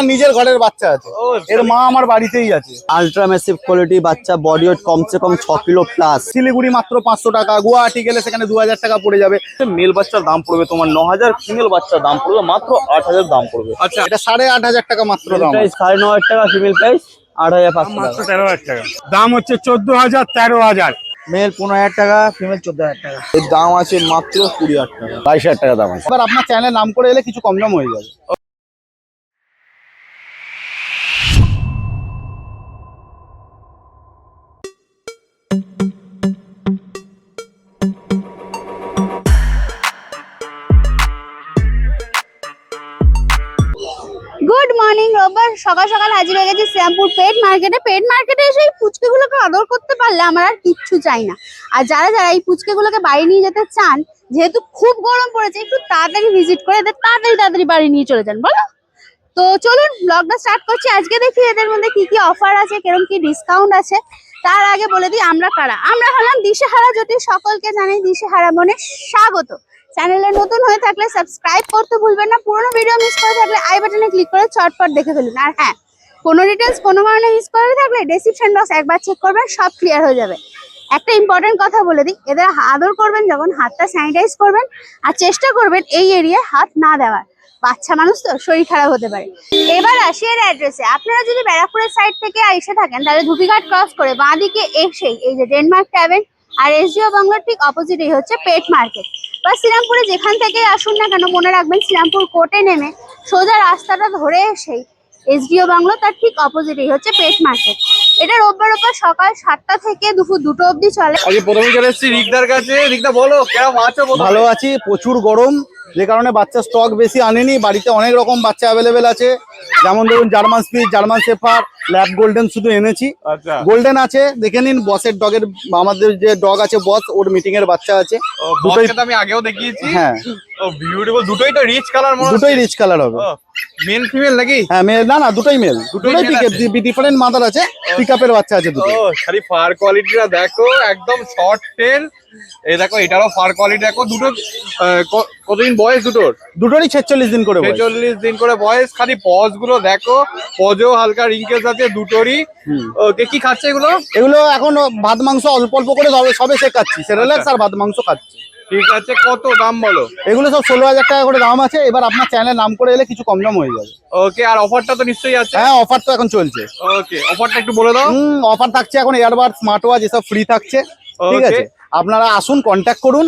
আমার নিজের ঘরের বাচ্চা আছে, এর মা আমার বাড়িতেই আছে। আলট্রা ম্যাসিভ কোয়ালিটি বাচ্চা, বডি ওয়েট কমসে কম 6 কিলো প্লাস। শিলিগুড়ি মাত্র 500 টাকা, গুয়াহাটি গেলে সেখানে 2000 টাকা পড়ে যাবে। মেল বাচ্চার দাম পড়বে তোমার 9000, ফিমেল বাচ্চার দাম পড়বে মাত্র 8000 দাম পড়বে। আচ্ছা, এটা 8500 টাকা মাত্র দাম। প্রাইস 9500 টাকা, ফিমেল প্রাইস 8500 মাত্র টাকা। 13000 টাকা দাম হচ্ছে, 14000 13000। মেল 15000 টাকা, ফিমেল 14000 টাকা। এর দাম আছে মাত্র 20000 টাকা, 22000 টাকা দাম আছে। এবার আপনার চ্যানেলে নাম করে এলে কিছু কম দাম হয়ে যাবে। Good morning. রোববার সকাল সকাল হাজির হয়ে গেছি শ্রীরামপুর পেট মার্কেটে। পেট মার্কেটে এসে এই পুচকেগুলোকে আদর করতে পারলে আমার আর কিচ্ছু চাই না। আর যারা যারা এই পুচকেগুলোকে বাড়ি নিয়ে যেতে চান, যেহেতু খুব গরম পড়েছে, একটু তাড়াতাড়ি ভিজিট করে এদের তাড়াতাড়ি বাড়ি নিয়ে চলে যান, বলো। তো চলুন ব্লগটা স্টার্ট করছি। আজকে দেখি এদের মধ্যে কি কি অফার আছে, কিরকম কি ডিসকাউন্ট আছে। তার আগে বলে দিই আমরা কারা। আমরা হলাম দিশেহারা জ্যোতি। সকলকে জানাই দিশেহারা মনে স্বাগত। চ্যানেলে নতুন হয়ে থাকলে সাবস্ক্রাইব করতে ভুলবেন না। পুরোনো ভিডিও মিস করে থাকলে আই বাটনে ক্লিক করে চটপট দেখে ফেলুন। আর হ্যাঁ, কোনো ডিটেলস কোনো কারণে মিস করে থাকলে ডেসক্রিপশন বক্স একবার চেক করবেন, সব ক্লিয়ার হয়ে যাবে। একটা ইম্পর্টেন্ট কথা বলে দিই, এদের আদর করবেন যখন হাতটা স্যানিটাইজ করবেন, আর চেষ্টা করবেন এই এরিয়ায় হাত না দেওয়ার। বাচ্চা মানুষ তো, শরীর খারাপ হতে পারে। এবার আসি এর অ্যাড্রেসে। আপনারা যদি ব্যারাকপুরের সাইড থেকে এসে থাকেন, তাহলে ধুপিঘাট ক্রস করে বাঁদিকে এসেই এই যে ডেনমার্ক ট্যাভেন আর এসডিও বাংলার ঠিক অপোজিটেই হচ্ছে পেট মার্কেট। বা শ্রীরামপুরে যেখান থেকে আসুন না কেন, মনে রাখবেন শ্রীরামপুর কোর্টে নেমে সোজা রাস্তাটা ধরে এসেই এসডিও বাংলো, তার ঠিক অপোজিটেই হচ্ছে পেট মার্কেট। এটা রোববার সকাল 7টা থেকে দুপুর 2টো অবধি চলে। আজকে প্রথমে চলে এসেছি রিকদার কাছে। রিকদা বলো কেমন আছো? ভালো আছি, প্রচুর গরম, যে কারণে বাচ্চার স্টক বেশি আনেনি। বাড়িতে অনেক রকম বাচ্চা অ্যাভেলেবেল আছে, যেমন ধরুন German speech, German shepherd, lab golden শুধু এনেছি। আচ্ছা, গোল্ডেন আছে, দেখে নিন। বসের ডগের, আমাদের যে ডগ আছে বস, ওর মিটিং এর বাচ্চা আছে। দুটোই দুটোই আমি আগেও দেখিয়েছি। হ্যাঁ, ও বিউটিফুল, দুটোই তো রিচ কালার মনে হচ্ছে। দুটোই রিচ কালার হবে। মেল ফিমেল নাকি? হ্যাঁ, মেল না, দুটোই মেল। দুটোই male আছে? ডিফারেন্ট মাদার আছে, পিকআপের বাচ্চা আছে দুটো। ও খালি ফার কোয়ালিটিটা দেখো, একদম শর্ট টেল। এই দেখো, এটারও ফার কোয়ালিটি দেখো। দুটো কতদিন বয়স দুটোর? দুটোরই 46 দিন করে বয়স। 46 দিন করে বয়স। খালি পজ গুলো দেখো, পজেও হালকা রিঙ্কেলস আছে দুটোরই। ওকে, কি খাচ্ছে এগুলো? এগুলো এখন ভাত মাংস অল্প অল্প করে সবে শেখাচ্ছি, সেরেলাক্স আর ভাত মাংস খাচ্ছি। ঠিক আছে, কত দাম বলো? এগুলো সব 16000 টাকা করে দাম আছে। এবার আপনার চ্যানেলে নাম করে এলে কিছু কম দাম হয়ে যাবে। ওকে, আর অফারটা তো নিশ্চয়ই আছে? হ্যাঁ, অফার তো এখন চলছে। ওকে, অফারটা একটু বলে দাও। অফার থাকছে এখন, এয়ারবাড, স্মার্ট ওয়াচ এসব ফ্রি থাকছে। ঠিক Okay. আছে, আপনারা আসুন, কন্ট্যাক্ট করুন।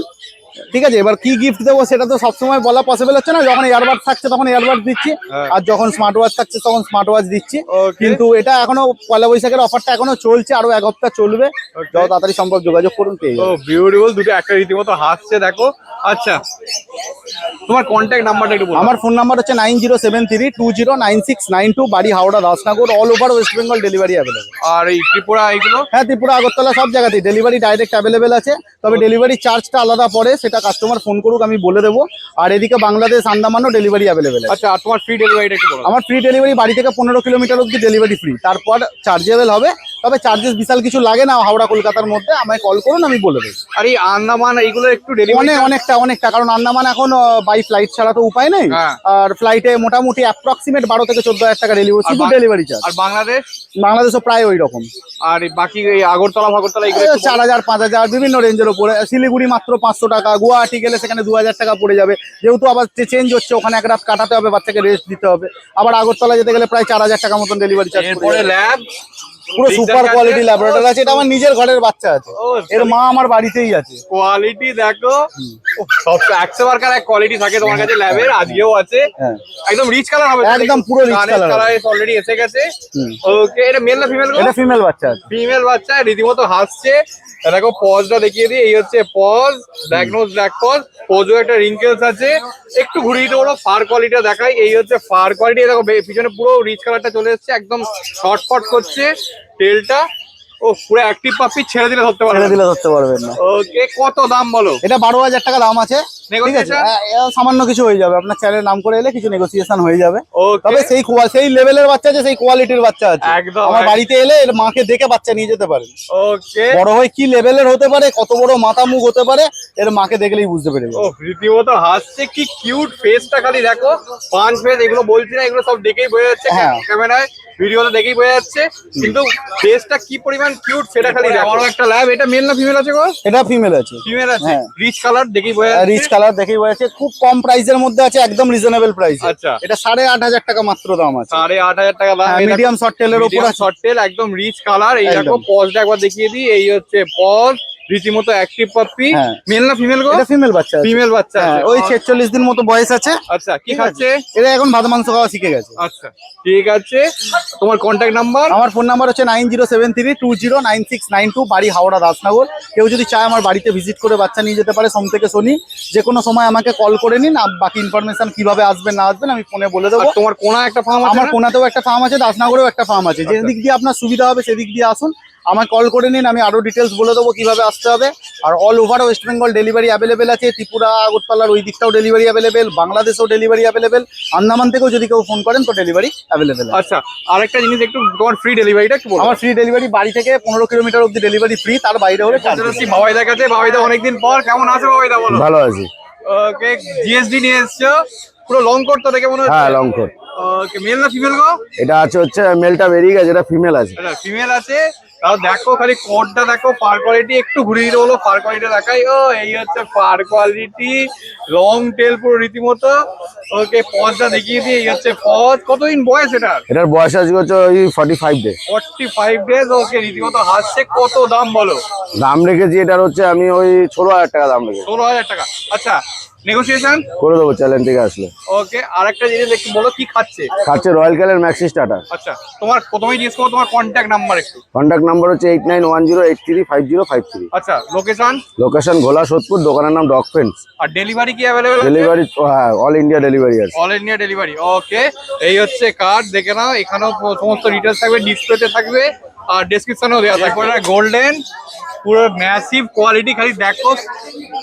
ঠিক আছে, এবার কি গিফট দেবো সেটা তো সবসময় বলা পসিবল হচ্ছে না। যখন এয়ারবাড থাকছে তখন এয়ারবাড দিচ্ছি, হ্যাঁ। আর যখন স্মার্ট ওয়াচ থাকছে তখন স্মার্ট ওয়াচ দিচ্ছি। Okay. কিন্তু এটা এখনো পয়লা বৈশাখের অফারটা এখনো চলছে, আরো 1 সপ্তাহ চলবে। যত তাড়াতাড়ি সম্ভব যোগাযোগ করুন, পেয়ে ও যাবেন। বিউটিফুল, দুটো একটা রীতিমতো হাসছে দেখো। আচ্ছা, তোমার কন্ট্যাক্ট নাম্বারটা একটু বলো। আমার ফোন নাম্বার হচ্ছে 9073209692, বাড়ি Howrah Dasnagar, all over West Bengal delivery available. আর এই ত্রিপুরা এইগুলো? হ্যাঁ, ত্রিপুরা, আগরতলা সব জায়গাতেই ডেলিভারি ডাইরেক্ট অ্যাভেলেবেল আছে। তবে ডেলিভারি চার্জটা আলাদা পড়ে, সেটা কাস্টমার ফোন করুক, আমি বলে দেবো। আর এদিকে বাংলাদেশ, আন্দামানও ডেলিভারি অ্যাভেলেবেল আছে। আচ্ছা, আর তোমার ফ্রি ডেলিভারিটা একটু বলো। আমার ফ্রি ডেলিভারি, বাড়ি থেকে 15 কিলোমিটার অব্দি ডেলিভারি ফ্রি, তারপর চার্জেবল হবে। তবে চার্জেস বিশাল কিছু লাগে না, হাওড়া কলকাতার মধ্যে। আমায় কল করুন, আমি বলে দেবো। আর এই আন্দামান এইগুলো একটু ডেলিভারি অনেকটা, কারণ আন্দামান এখন বাই ফ্লাইট ছাড়া তো উপায় নেই। হ্যাঁ। আর ফ্লাইটে মোটামুটি অ্যাপ্রক্সিমেট 12 থেকে 14000 টাকা ডেলিভারি চার্জ। আর বাংলাদেশ? বাংলাদেশও প্রায় ওই রকম। আর এই বাকি এই আগরতলা ফাগরতলা এগুলো একটু বলো। 4000, 5000 বিভিন্ন রেঞ্জের উপরে। শিলিগুড়ি মাত্র 500 টাকা, গুয়াহাটি গেলে সেখানে 2000 টাকা পড়ে যাবে। যেহেতু আবার চেঞ্জ হচ্ছে, ওখানে 1 রাত কাটাতে হবে, বাচ্চাকে রেস্ট দিতে হবে। আবার আগরতলা যেতে গেলে প্রায় 4000 টাকা মতন ডেলিভারি চার্জ। এরপরে ল্যাব, পুরো সুপার কোয়ালিটি ল্যাবরেটরি আছে। এটা আমার নিজের ঘরের বাচ্চা আছে, ও, এর মা আমার বাড়িতেই আছে। কোয়ালিটি দেখো, সব 100 এক কোয়ালিটি থাকে তোমার কাছে ল্যাবের, আজকেও আছে। হ্যাঁ, একদম রিচ কালার হবে, একদম পুরো rich color হবে। অলরেডি এসে গেছে। ওকে, এটা মেল না ফিমেল? এটা ফিমেল বাচ্চা আছে। ফিমেল বাচ্চা, রীতিমতো হাসছে। দেখো পজটা দেখিয়ে দিই, এই হচ্ছে paws, black nose black paws. পজও একটা রিঙ্কেলস আছে। একটু ঘুরিয়ে দিতে বলো, ফার কোয়ালিটিটা দেখাই। এই হচ্ছে ফার কোয়ালিটি, দেখো পিছনে পুরো রিচ কালারটা চলে এসেছে, একদম শর্টফট করছে টেলটা। ও ও পুরো অ্যাক্টিভ পাপি, ছেড়ে দিলে ধরতে ছেড়ে পারবে। দিলে ধরতে পারবেন না। ওকে, কত দাম বলো? এটা 12,000 টাকা দাম আছে, ঠিক আছে। Negotiation? সামান্য কিছু হয়ে যাবে, আপনার চ্যানেল নাম করে এলে কিছু নেগোসিয়েশন হয়ে যাবে। ওকে, তবে সেই লেভেলের বাচ্চা আছে, সেই কোয়ালিটির বাচ্চা আছে। একদম, আমার বাড়িতে এলে এর মাকে দেখে বাচ্চা নিয়ে যেতে পারেন। ওকে। বড় হয়ে কি লেভেলের হতে পারে, কত বড় মাথা মুখ হতে পারে, এর মাকে দেখলেই বুঝতে পেরে ও যাবে। রীতিমতো হাসছে, কি কিউট ফেসটা খালি দেখো, পাঁচ ফেস, এগুলো বলছি না, এগুলো সব দেখেই বোঝা যাচ্ছে হ্যাঁ। ক্যামেরায়, ভিডিওতে দেখেই বোঝা যাচ্ছে, কিন্তু ফেসটা কি পরিমাণ কিউট সেটা খালি দেখো। আরো একটা ল্যাব, এটা মেল না ফিমেল আছে গো? এটা ফিমেল আছে, ফিমেল আছে, হ্যাঁ। রিচ কালার দেখেই বোঝা যাচ্ছে। রিচ কালার দেখেই বলেছে, খুব কম প্রাইসের মধ্যে আছে, একদম রিজনেবল প্রাইস। আচ্ছা। এটা 8,500 টাকা মাত্র দাম আছে। 8,500 টাকা দাম। মিডিয়াম শর্ট টেলের উপর আছে। শর্ট টেল, একদম রিচ কালার। এই একদম। দেখো পজটা একবার দেখিয়ে দিই, এই হচ্ছে পজ, রীতিমতো অ্যাক্টিভ পাপ্পি। হ্যাঁ। মেল না ফিমেল গো? এটা ফিমেল বাচ্চা আছে। ফিমেল বাচ্চা হ্যাঁ, আছে। ওই 46 দিন মতো বয়স আছে। আচ্ছা, কি ঠিক আছে? খাচ্ছে? এটা এখন ভাত মাংস খাওয়া শিখে গেছে। আচ্ছা, ঠিক আছে। তোমার কন্ট্যাক্ট নাম্বার? আমার ফোন নাম্বার হচ্ছে 9073209692, বাড়ি হাওড়া দাসনগর। কেউ যদি চায় আমার বাড়িতে ভিজিট করে বাচ্চা নিয়ে যেতে পারে, সোম থেকে শনি। যে কোনো সময় আমাকে কল করে নিন, বাকি ইনফরমেশন কিভাবে আসবেন না আসবেন আমি ফোনে বলে দেবো। আর তোমার কোনা একটা ফার্ম আছে আমার না? কোনাতেও একটা ফার্ম আছে, দাসনগরেও একটা ফার্ম আছে। যে দিক দিয়ে আপনার সুবিধা হবে সেদিক দিয়ে আসুন, আমায় কল করে নিন, আমি আরো ডিটেলস বলে দেবো কিভাবে আসতে হবে। আর all over West Bengal delivery available আছে। ত্রিপুরা, আগরতলার ওই দিকটাও ডেলিভারি অ্যাভেলেবেল, বাংলাদেশেও ডেলিভারি অ্যাভেলেবেল, আন্দামান থেকেও যদি কেউ ফোন করেন তো ডেলিভারি অ্যাভেলেবেল। আচ্ছা, আরেকটা জিনিস একটু, তোমার ফ্রি ডেলিভারিটা কি বলবো? আমার ফ্রি ডেলিভারি, বাড়ি থেকে 15 কিলোমিটার অব্দি ডেলিভারি ফ্রি, তার বাইরে হলে চার্জ। বাবাইদার কাছে, বাবাইদা অনেকদিন পর, কেমন আছো বাবাইদা বলো? ভালো আছি। ওকে, জিএসডি নিয়ে এসছো, পুরো লং কোট তো দেখে মনে হচ্ছে। হ্যাঁ, লং কোট। ওকে, মেল না ফিমেল গো? এটা হচ্ছে মেলটা বেরিয়ে গেছে, এটা ফিমেল আছে। এটা ফিমেল আছে। তাও দেখো খালি কোটটা দেখো, ফার কোয়ালিটি একটু ঘুরিয়ে দিতে বলো, ফার কোয়ালিটি দেখাই। ও এই হচ্ছে ফার কোয়ালিটি, লং টেল পুরো রীতিমতো। ওকে, পজটা দেখিয়ে দিই, এই হচ্ছে পজ। কতদিন বয়স এটার? এটার বয়স আজকে হচ্ছে ওই 45 ডে। 45 ডেজ। ওকে, রীতিমতো হাসছে। কত দাম বলো? দাম রেখেছি এটার হচ্ছে আমি ওই 16,000 টাকা দাম রেখেছি। 16,000 টাকা। আচ্ছা, নেগোসিয়েশন করে দেবো চ্যালেঞ্জ থেকে আসলে। ওকে, আরেকটা জিনিস একটু বলো, কি খাচ্ছে? খাচ্ছে রয়্যাল ক্যালের ম্যাক্সি স্টার্টার। আচ্ছা, তোমার প্রথমেই জিজ্ঞেস করো তোমার কন্ট্যাক্ট নাম্বার একটু। কন্ট্যাক্ট নাম্বার হচ্ছে 8910835053। আচ্ছা, লোকেশন? লোকেশন ঘোলা সোদপুর, দোকানের নাম ডগ ফেন্স। আর ডেলিভারি কি অ্যাভেলেবেল? ডেলিভারি হ্যাঁ, অল ইন্ডিয়া ডেলিভারি আছে। All India delivery. ওকে, এই হচ্ছে কার্ড, দেখে নাও। এখানেও সমস্ত ডিটেলস থাকবে, ডিসপ্লেতে থাকবে, আর ডেসক্রিপশনেও দেওয়া থাকবে। গোল্ডেন, পুরো ম্যাসিভ কোয়ালিটি, খালি দেখো।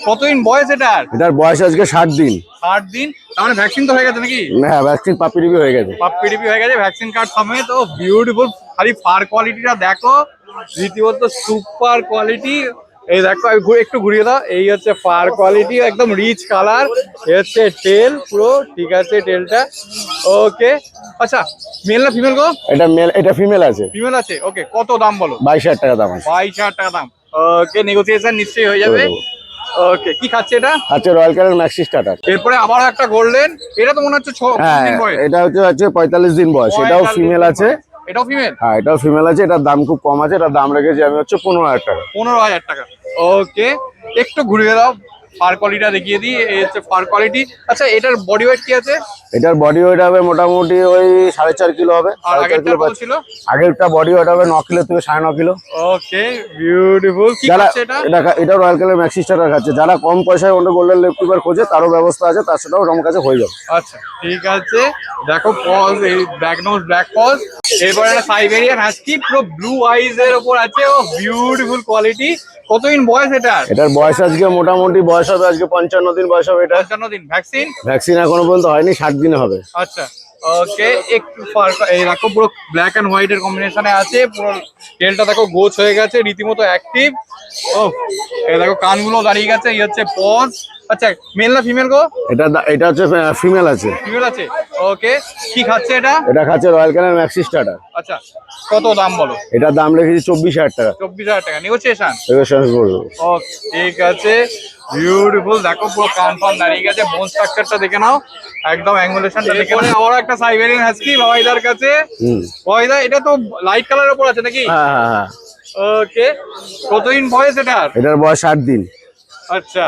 কতদিন বয়স এটার? এটার বয়স আজকে 60 দিন। 60 দিন। তার মানে ভ্যাকসিন তো হয়ে গেছে নাকি? হ্যাঁ, ভ্যাকসিন পাপি রিভিউ হয়ে গেছে। পিডিপি হয়ে গেছে, ভ্যাকসিন কার্ড সমেত। ও বিউটিফুল, খালি ফার কোয়ালিটিটা দেখো, রীতিমতো সুপার কোয়ালিটি। এই দেখো, আমি একটু ঘুরিয়ে দাও। এই হচ্ছে ফার কোয়ালিটি, একদম রিচ কালার। এই হচ্ছে টেল পুরো, ঠিক আছে টেলটা। ওকে, আচ্ছা, মেল না ফিমেল গো? এটা মেল, এটা ফিমেল আছে। ফিমেল আছে। ওকে, কত দাম বলো? 22,000 টাকা দাম আছে। 22,000 টাকা দাম। ওকে, নেগোসিয়েশন নিশ্চয়ই হয়ে যাবে। ওকে, কি খাচ্ছে এটা? আচ্ছা, রয়্যাল ক্যালের ম্যাক্সি স্টার্টার। এরপরে আবার একটা গোল্ডেন, এটা তো মনে হচ্ছে হ্যাঁ, দিন বয়স। এটা হচ্ছে 45 দিন বয়স। এটাও 45 ফিমেল আছে। এটাও ফিমেল? হ্যাঁ, এটাও ফিমেল আছে। এটার দাম খুব কম আছে, এটার দাম রেখেছি আমি হচ্ছে 15,000 টাকা। 15,000 টাকা। ওকে, একটু ঘুরিয়ে দাও, ফার কোয়ালিটিটা দেখিয়ে দিই। এই হচ্ছে ফার কোয়ালিটি। আচ্ছা, এটার বডি ওয়েট কি আছে? এটার বডি ওয়েট হবে মোটামুটি ওই 4.5 কিলো হবে। আর 4.5 আগেরটা কিলো কত ছিল? আগেরটা বডি ওয়েট হবে 9 কিলো থেকে 9.5 কিলো। ওকে, বিউটিফুল। কি যারা খাচ্ছে এটা? এটা রয়্যাল ক্যালের ম্যাক্সি স্টার্টার খাচ্ছে, যারা কম পয়সায় অন্য গোল্ডেন লেফটিভার খোঁজে তারও ব্যবস্থা আছে, তার সেটাও আমার কাছে হয়ে যাবে। আচ্ছা, ঠিক আছে। দেখো পজ, এই ব্ল্যাক নোজ ব্ল্যাক পজ। এরপরে একটা সাইবেরিয়ান হাস্কি, পুরো ব্লু আইজ এর উপর আছে। ও বিউটিফুল কোয়ালিটি। কতদিন বয়স এটার? এটার বয়স আজকে মোটামুটি বয়স হবে আজকে 55 দিন বয়স হবে। এটা 55 দিন। ভ্যাকসিন? ভ্যাকসিন এখনো পর্যন্ত হয়নি, 60 দিনে হবে। আচ্ছা, ওকে, একটু এই দেখো পুরো ব্ল্যাক এন্ড হোয়াইট এর কম্বিনেশনে আছে। পুরো টেলটা দেখো গোছ হয়ে গেছে, রীতিমতো অ্যাক্টিভ। ও এই দেখো কানগুলো দাঁড়িয়ে গেছে। এই হচ্ছে পজ। আচ্ছা, মেল না ফিমেল গো? এটা হচ্ছে ফিমেল আছে। ফিমেল আছে। ওকে, কি খাচ্ছে এটা? এটা খাচ্ছে রয়্যাল ক্যালের ম্যাক্সি স্টার্টার। আচ্ছা, কত দাম বলো? এটার দাম রেখেছি 24,000 টাকা। 24,000 টাকা। নেগোসিয়েশন? নেগোসিয়েশন করবো। ওকে, ঠিক আছে। বিউটিফুল, দেখো পুরো কান ফান দাঁড়িয়ে গেছে। বোন স্ট্রাকচারটা দেখে নাও, একদম অ্যাঙ্গুলেশনটা দেখে নাও। আবার একটা সাইবেরিয়ান হাস্কি বাবাইদার কাছে। বাবাইদা, এটা তো লাইট কালারের উপর আছে নাকি? হ্যাঁ হ্যাঁ হ্যাঁ। ওকে, কতদিন বয়স এটার? এটার বয়স 60 দিন। আচ্ছা,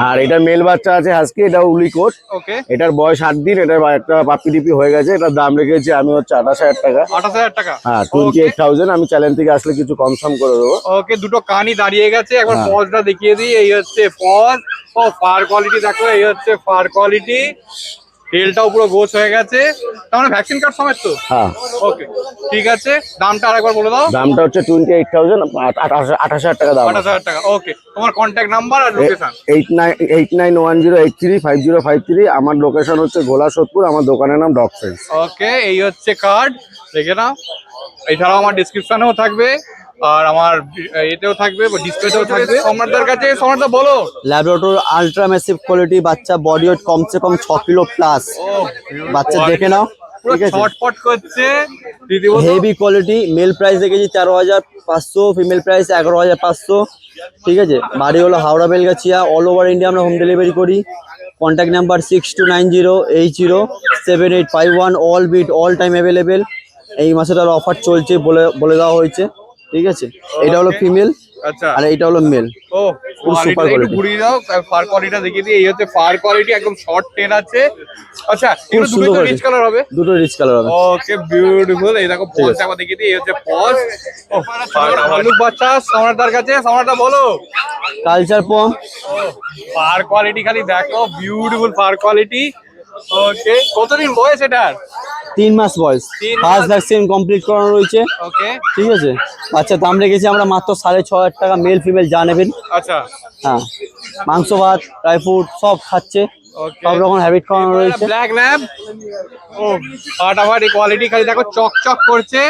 আর এটা মেল বাচ্চা আছে হাস্কি, এটা উলিকোট। ওকে, এটার বয়স 8 দিন। এটার একটা পাপি টিপি হয়ে গেছে। এটার দাম রেখেছি আমি হচ্ছে 28,000 টাকা। 28,000 টাকা। হ্যাঁ, 28,000। আমি চ্যালেঞ্জ থেকে আসলে কিছু কম সম করে দেবো। ওকে, দুটো কানই দাঁড়িয়ে গেছে। একবার হ্যাঁ। পজটা দেখিয়ে দিই। এই হচ্ছে পজ। ও ফার কোয়ালিটি দেখো, এই হচ্ছে ফার কোয়ালিটি। টেলটাও পুরো গোছ হয়ে গেছে, তার মানে ভ্যাকসিন কার্ড সমেত তো? হ্যাঁ, ওকে, ঠিক আছে, দামটা আরেকবার বলে দাও। দামটা হচ্ছে 28,000, 28,000 টাকা দাম। 28,000 টাকা। ওকে, তোমার কন্ট্যাক্ট নাম্বার আর লোকেশন? 8910835053। আমার লোকেশন হচ্ছে গোলা সোদপুর, আমার দোকানের নাম ডগ ফ্রেন্ডস। ওকে, এই হচ্ছে কার্ড, দেখে নাও। এছাড়াও আমার ডিসক্রিপশনেও থাকবে, আর আমার এতেও থাকবে, ডিসপ্লেতেও থাকবে। সম্রাটদার কাছে, সম্রাটদা বলো। ল্যাবরেটর আলট্রা ম্যাসিভ কোয়ালিটি, বাচ্চা বডি ওয়েট কমসে কম 6 কিলো প্লাস। বাচ্চা দেখে নাও, পুরো ঠিক আছে? ছটফট করছে রীতিমতো। Heavy quality. মেল প্রাইস দেখেছি 13,500, ফিমেল প্রাইস 11,500, ঠিক আছে? বাড়ি হলো Howrah Belgachhia, all over India আমরা হোম ডেলিভারি করি। Contact number 6290807851, all bit all time available. এই মাসেটার অফার চলছে বলে দেওয়া হয়েছে, ঠিক আছে? এটা হলো ফিমেল আচ্ছা, আর এটা হলো মেল। ও খুব super কোয়ালিটি একটু quality। ঘুরিয়ে দাও, ফার কোয়ালিটিটা দেখিয়ে দিই। এই হচ্ছে ফার কোয়ালিটি, একদম শর্ট টেল আছে। আচ্ছা, খুব এগুলো দুটোই তো সুন্দর রিচ কালার হবে? দুটো রিচ কালার হবে। ওকে, বিউটিফুল। এই দেখো পজ একবার দেখিয়ে দিই, এই হচ্ছে পজ। ও ভালুক বাচ্চা সম্রাটদার কাছে, সম্রাটদা বলো। কালচার পম, ফার কোয়ালিটি খালি দেখো, বিউটিফুল ফার কোয়ালিটি। ওকে, কতদিন বয়স এটার? 3 মাস বয়স। 3 ফার্স্ট মাস। ভ্যাকসিন কমপ্লিট করানো রয়েছে, ওকে, ঠিক আছে? বাচ্চার দাম রেখেছি আমরা মাত্র 6,500 টাকা, মেল ফিমেল যা নেবেন। আচ্ছা, হ্যাঁ, মাংস ভাত ড্রাই ফ্রুট সব খাচ্ছে, ওকে। সব রকম হ্যাবিট করানো রয়েছে। ব্ল্যাক ল্যাব, ও ফাটাফাটি কোয়ালিটি খালি দেখো, চকচক করছে।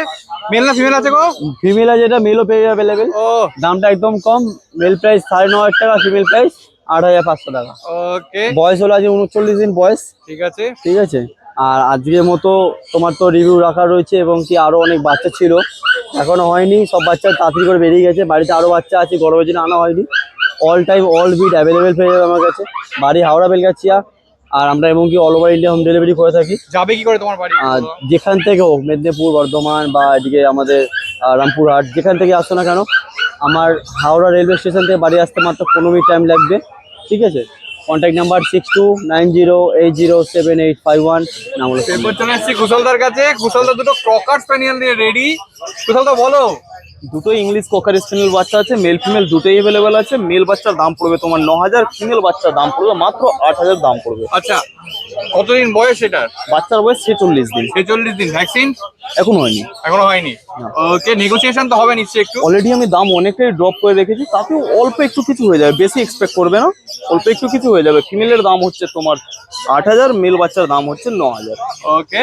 মেল না ফিমেল আছে গো? ফিমেল আছে, এটা মেলও পেয়ে অ্যাভেলেবেল। ও দামটা একদম কম, মেল প্রাইস 9,500 টাকা, ফিমেল প্রাইস 8,500 টাকা। ওকে, বয়স হলো আজ 39 দিন বয়স, ঠিক আছে। ঠিক আছে? আর আজকের মতো তোমার তো রিভিউ রাখা রয়েছে, এবং কি আরো অনেক বাচ্চা ছিল, এখনো হয়নি। সব বাচ্চা তাড়াতাড়ি করে বেরিয়ে গেছে, বাড়িতে আরো বাচ্চা আছে, গরমের জন্য আনা হয়নি। All time all bit available পেয়ে যাবে আমার কাছে। বাড়ি হাওড়া বেলগাছিয়া, আর আমরা এমনকি all over India home delivery করে থাকি। যাবে কি করে তোমার বাড়ি? আর যেখান থেকে হোক, মেদিনীপুর, বর্ধমান বা এদিকে আমাদের রামপুরহাট, যেখান থেকে আসো না কেন, আমার হাওড়া রেলওয়ে স্টেশন থেকে বাড়ি আসতে মাত্র 15 মিনিট টাইম লাগবে, ঠিক আছে? Contact number 6290807851। নাম হলো এরপর চলে এসেছি কুশলদার কাছে। কুশলদা দুটো ক্রকার স্প্যানিয়াল দিয়ে রেডি। কুশলদা বলো। দুটো ইংলিশ কোকার স্পেনিয়েল বাচ্চা আছে, মেল ফিমেল দুটোই অ্যাভেলেবেল আছে। মেল বাচ্চার দাম পড়বে তোমার 9,000, ফিমেল বাচ্চার দাম পড়বে মাত্র 8,000 দাম পড়বে। আচ্ছা, কতদিন বয়স এটার? বাচ্চার বয়স 46 দিন, 46 দিন। ভ্যাকসিন এখন হয়নি। এখনো হয়নি। ওকে, নেগোসিয়েশন তো হবে নিশ্চয়ই একটু? অলরেডি আমি দাম অনেকটাই ড্রপ করে রেখেছি, তাতেও অল্প একটু কিছু হয়ে যাবে, বেশি এক্সপেক্ট করবে না, অল্প একটু কিছু হয়ে যাবে। ফিমেলের দাম হচ্ছে তোমার 8,000, মেল বাচ্চার দাম হচ্ছে 9,000। ওকে,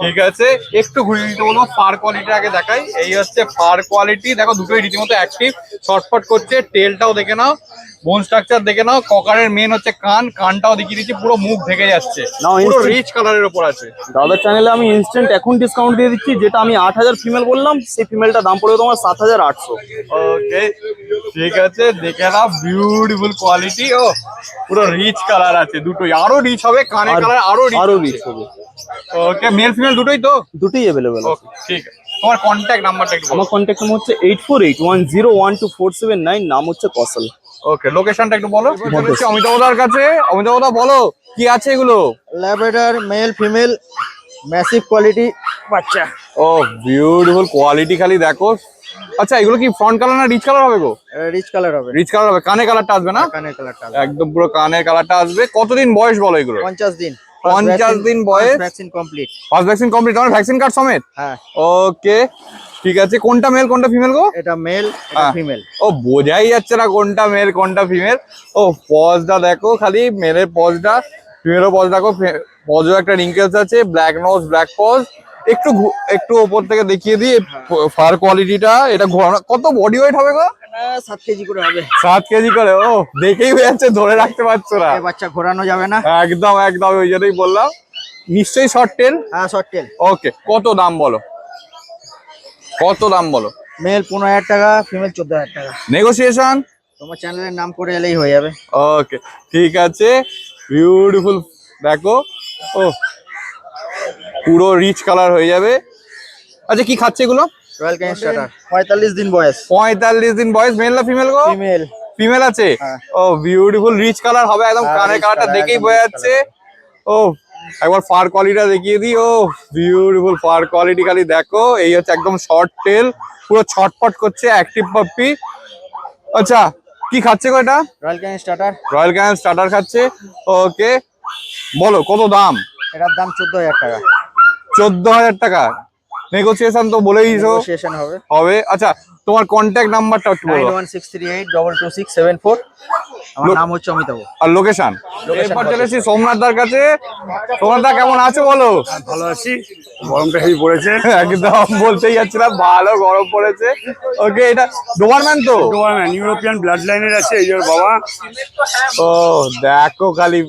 ঠিক আছে, একটু ঘুরিয়ে দিতে বলবো। ফার কোয়ালিটি আগে দেখাই। এই হচ্ছে ফার কোয়ালিটি, দেখো দুটোই রীতিমতো অ্যাক্টিভ, শর্টফট করছে। টেলটাও দেখে নাও, বোন স্ট্রাকচার দেখে নাও। ককারের মেন হচ্ছে কানটাও দেখিয়ে দিচ্ছি, পুরো মুখ ঢেকে যাচ্ছে, নাও, পুরো instant- রিচ কালারের উপর আছে। দাদার চ্যানেলে আমি ইনস্ট্যান্ট এখন ডিসকাউন্ট দিয়ে দিচ্ছি, যেটা আমি 8,000 ফিমেল বললাম, সেই ফিমেলটা দাম পড়বে তোমার 7,800। ওকে, ঠিক আছে, দেখে নাও, বিউটিফুল কোয়ালিটি। ও পুরো রিচ কালার আছে, দুটোই আরো রিচ হবে, কানের কালার আরো আরো রিচ রিচ হবে, ওকে, মেল ফিমেল দুটোই তো? দুটোই অ্যাভেলেবেল আছে। ওকে, ঠিক আছে, তোমার কন্ট্যাক্ট নাম্বারটা একটু বলো। আমার কন্ট্যাক্ট নাম্বার হচ্ছে 8481012479, নাম হচ্ছে কৌশল। ওকে, লোকেশনটা একটু বলো। চলেছি অমিতাভদার কাছে। অমিতাভদা বলো, কি আছে এগুলো? Labrador male female massive quality বাচ্চা। ও বিউটিফুল কোয়ালিটি খালি দেখো। আচ্ছা, এগুলো কি ফ্রন্ট কালার না রিচ কালার হবে গো? রিচ কালার হবে, রিচ কালার হবে, কানে কালারটা আসবে না? কানের কালারটা একদম পুরো কানের কালারটা আসবে। কতদিন বয়স বলো এগুলো? 50 দিন। 50 দিন বয়স, vaccine complete. First vaccine complete, আমার ভ্যাকসিন কার্ড সমেত? হ্যাঁ, ওকে, ঠিক আছে। কোনটা মেল কোনটা ফিমেল গো? এটা মেল, এটা হ্যাঁ। ফিমেল। ও বোঝাই যাচ্ছে না কোনটা মেল কোনটা ফিমেল। ও পজটা দেখো খালি, মেলের পজটা, ফিমেলের পজ দেখো। পজও একটা রিঙ্কেলস আছে, ব্ল্যাক নোজ ব্ল্যাক পজ। একটু ওপর থেকে দেখিয়ে দিই ফার কোয়ালিটিটা। এটা ঘোরানো, কত বডি ওয়েট হবে গো? 7 কেজি করে হবে। 7 কেজি করে। ও দেখেই হয়ে যাচ্ছে, ধরে রাখতে পারছো না। এই বাচ্চা ঘোরানো যাবে না। একদম একদম, ওই জন্যই বললাম। নিশ্চয়ই শর্ট টেল? হ্যাঁ, শর্ট টেল। ওকে, কত দাম বলো, কত দাম বলো? মেল 15,000 টাকা, ফিমেল 14,000 টাকা। নেগোসিয়েশন? তোমার চ্যানেলের নাম করে এলেই হয়ে যাবে। ওকে, ঠিক আছে, বিউটিফুল দেখো। ও পুরো রিচ কালার হয়ে যাবে। আচ্ছা, কি খাচ্ছে এগুলো? রয়্যাল ক্যানিং স্টার্টার, 45 দিন বয়স। 45 দিন বয়স। মেল না ফিমেল গো? ফিমেল। ফিমেল আছে। হ্যাঁ। ও বিউটিফুল রিচ কালার হবে একদম, হ্যাঁ, কানের rich কালারটা color, দেখেই একদম বোঝা rich যাচ্ছে। ও একবার ফার কোয়ালিটিটা দেখিয়ে দিই। ও বিউটিফুল ফার কোয়ালিটি খালি দেখো। এই হচ্ছে একদম শর্ট টেল, পুরো ছটফট করছে, অ্যাক্টিভ পাপ্পি। আচ্ছা, কি খাচ্ছে গো এটা? Royal Canning starter. Royal Canning starter খাচ্ছে। ওকে, বলো কত দাম? এটার দাম 14,000 টাকা। 14,000 টাকা। নেগোসিয়েশন তো বলেই দিছো নেগোসিয়েশন হবে। হবে। আচ্ছা, তোমার কন্ট্যাক্ট নাম্বারটা একটু বলো। 9163822674। আমার নাম হচ্ছে অমিতাভ। আর লোকেশন? এরপর চলে এসেছি সোমনাথ দার কাছে। সোমনাথ দা কেমন আছো বলো? ভালো আছি, গরমটা হেভি পড়েছে। একদম বলতেই যাচ্ছিলাম, ভালো গরম পড়েছে। ওকে, এটা ডোবারম্যান তো? ডোবারম্যান ইউরোপিয়ান ব্লাড লাইনের আছে, এই যে ওর বাবা। ও দেখো খালি।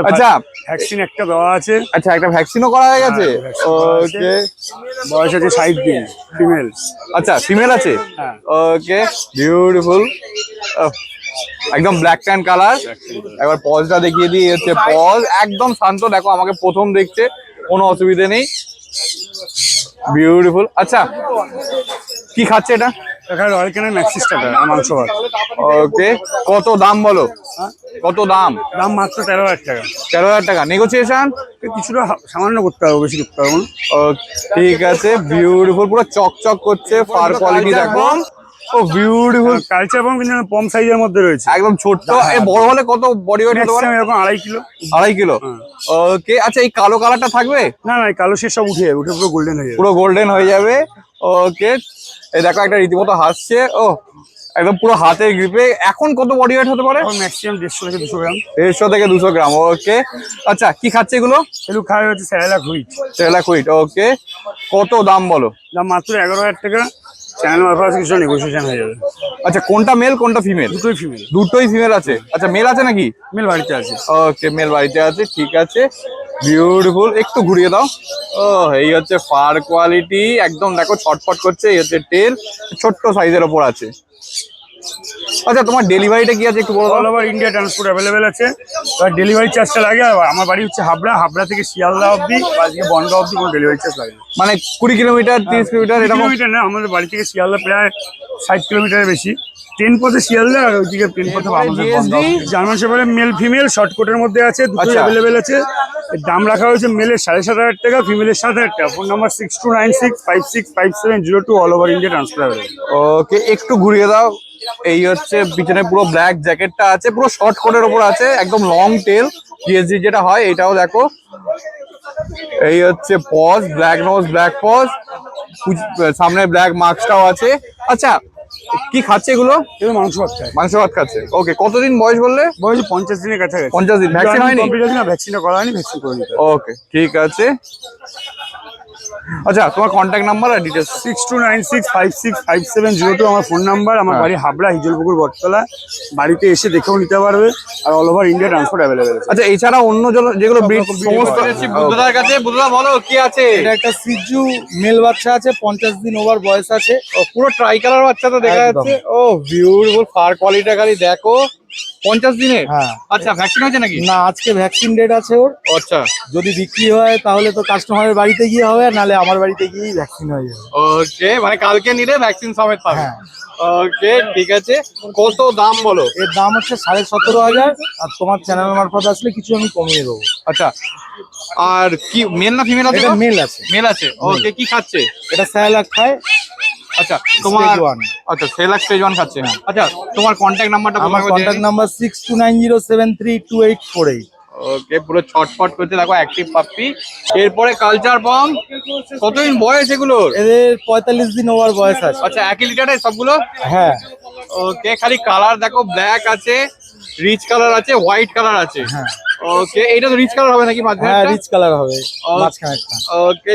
আচ্ছা, ভ্যাকসিন একটা দেওয়া আছে। আচ্ছা, একটা ভ্যাকসিনও করা হয়ে গেছে। ওকে, বয়স আছে 60 দিন, ফিমেল। আচ্ছা ফিমেল আছে। হ্যাঁ। ওকে, বিউটিফুল, একদম ব্ল্যাক ট্যান কালার। একবার পজটা দেখিয়ে দিই, হচ্ছে পজ একদম শান্ত। দেখো আমাকে প্রথম দেখছে, কোনো অসুবিধে নেই, বিউটিফুল। আচ্ছা, কি খাচ্ছে এটা? এখানে রয়্যাল ক্যানেল ম্যাক্সিস টাকা মাংস ভাত। ওকে, কত দাম বলো? কত দাম? দাম মাত্র 13,000 টাকা। 13,000 টাকা। নেগোসিয়েশন কিছুটা সামান্য করতে হবে, বেশি করতে হবে না। ঠিক আছে, বিউটিফুল, পুরো চকচক করছে, ফার কোয়ালিটি দেখো। ও বিউটিফুল কালচার পাম্প কিন্তু কম সাইজের মধ্যে রয়েছে, একদম ছোট। এ বড় হলে কত বডি ওয়েট হতে পারে? ম্যাক্সিমাম এরকম 2.5 কিলো। 2.5 কিলো। ওকে, আচ্ছা এই কালো কালারটা থাকবে? না না, এই কালো শেষ সব উঠে যাবে, উঠে পুরো গোল্ডেন হয়ে যাবে। পুরো গোল্ডেন হয়ে যাবে। ওকে, এই দেখো একটা রীতিমতো হাসছে। ও একদম পুরো হাতের গ্রিপে। এখন কত বডি ওয়েট হতে পারে? এখন ম্যাক্সিমাম 150 থেকে 200 গ্রাম। 150 থেকে 200 গ্রাম। ওকে, আচ্ছা কি খাচ্ছে এগুলো? এগুলো খাওয়া হচ্ছে স্যারেলা হুইট। সেলা কুইট। ওকে, কত দাম বলো? দাম মাত্র 11,000 টাকা। চ্যানেল মারফত কিছু নেগোসিয়েশন হয়ে যাবে। আচ্ছা, কোনটা মেল কোনটা ফিমেল? দুটোই ফিমেল। দুটোই ফিমেল আছে। আচ্ছা, মেল আছে নাকি? মেল বাড়িতে আছে। ওকে, মেল বাড়িতে আছে, ঠিক আছে, বিউটিফুল। একটু ঘুরিয়ে দাও। ও এই হচ্ছে ফার কোয়ালিটি, একদম দেখো ছটফট করছে। এই হচ্ছে টেল, ছোট্ট সাইজের ওপর আছে। আচ্ছা, তোমার ডেলিভারিটা কি আছে একটু বলো দাও। All over India transport available আছে। এবার ডেলিভারি চার্জটা লাগে। আর আমার বাড়ি হচ্ছে হাবড়া, হাবড়া থেকে শিয়ালদা অবধি বা আজকে বনগাঁ অবধি কোনো ডেলিভারি চার্জ লাগে না। মানে 20 কিলোমিটার 30 কিলোমিটার এরকম? কিলোমিটার না, আমাদের বাড়ি থেকে শিয়ালদা প্রায় 60 কিলোমিটারের বেশি। ট্রেন পথে শিয়ালদা আর ওইদিকে ট্রেন পথে আমাদের বনগাঁ। জার্মান শেফার্ডের মেল ফিমেল শর্ট কোটের মধ্যে আছে, দুটোই আচ্ছা। অ্যাভেলেবেল আছে। এর দাম রাখা হয়েছে মেলের 7,500 টাকা, ফিমেলের 7,000 টাকা। Phone number 6296565702। All over India transfer হবে। ওকে, একটু ঘুরিয়ে দাও। এই হচ্ছে পিছনে পুরো ব্ল্যাক জ্যাকেটটা আছে, পুরো শর্ট কোটের ওপর আছে, একদম লং টেল পিএসজি যেটা হয় এটাও দেখো। এই হচ্ছে paws, black nose black paws, সামনে ব্ল্যাক মার্কসটাও আছে। আচ্ছা, কি খাচ্ছে এগুলো? এগুলো মাংস ভাত খায়। মাংস ভাত খাচ্ছে। ওকে, কতদিন বয়স বললে? বয়স 50 দিনের কাছাকাছি। 50 দিন। ভ্যাকসিন হয়নি? ভ্যাকসিনটা করা হয়নি, ভ্যাকসিন করে নিতে হবে। ওকে, ঠিক আছে। আচ্ছা, তোমার কন্ট্যাক্ট নাম্বার আর ডিটেলস? 6296565702 আমার ফোন নাম্বার। আমার হ্যাঁ। বাড়ি হাবড়া, হিজলপুকুর বটতলা। বাড়িতে এসে দেখেও নিতে পারবে। আর all over India transport available আছে। আচ্ছা, এছাড়া অন্য যেগুলো ব্রিড রকম breed সমস্ত পাওয়া যায়। বুদ্ধদার কাছে। বুদ্ধদা বলো কি আছে? এটা একটা সিজু মেল বাচ্চা আছে, 50 দিন ওভার বয়স আছে। ও পুরো ট্রাই কালার বাচ্চা তো দেখা একদম। যাচ্ছে। ও বিউটিফুল, ফার কোয়ালিটি খালি দেখো। 50 দিনের? হ্যাঁ। আচ্ছা, ভ্যাকসিন হয়েছে নাকি? না, আজকে ভ্যাকসিন ডেট আছে ওর। আচ্ছা, যদি বিক্রি হয় তাহলে তো কাস্টমারের বাড়িতে গিয়ে হবে, নাহলে আমার বাড়িতে গিয়েই ভ্যাকসিন হয়ে যাবে। ওকে, মানে কালকে নিলে ভ্যাকসিন সমেত পাবে। হ্যাঁ। ওকে, ঠিক আছে, কত দাম বলো? এর দাম হচ্ছে 17,500। আর তোমার চ্যানেল মারফত আসলে কিছু আমি কমিয়ে দেবো। আচ্ছা, আর কি মেল না ফিমেল আছে? এটা মেল আছে। মেল আছে। ওকে, কি খাচ্ছে? এটা স্যালাড খায়। আচ্ছা, তোমার Stage one। আচ্ছা সেলাক স্টেজ 1 খাচ্ছে। আচ্ছা, তোমার কন্ট্যাক্ট নাম্বারটা আমার কন্ট্যাক্ট নাম্বার 6290732848। ওকে, পুরো ছটফট করতে দেখো, অ্যাক্টিভ পাপ্পি। এরপরে কালচার পাম্প, কতদিন বয়স এগুলোর? এদের 45 দিন ওভার বয়স আছে। আচ্ছা, 1 লিটারের সবগুলো? হ্যাঁ। ওকে, খালি কালার দেখো, ব্ল্যাক আছে, রিচ কালার আছে, হোয়াইট কালার আছে। হ্যাঁ। ওকে, এটা তো রিচ কালার হবে নাকি হ্যাঁ, মাঝখানে? রিচ কালার হবে মাঝখানেরটা। ওকে,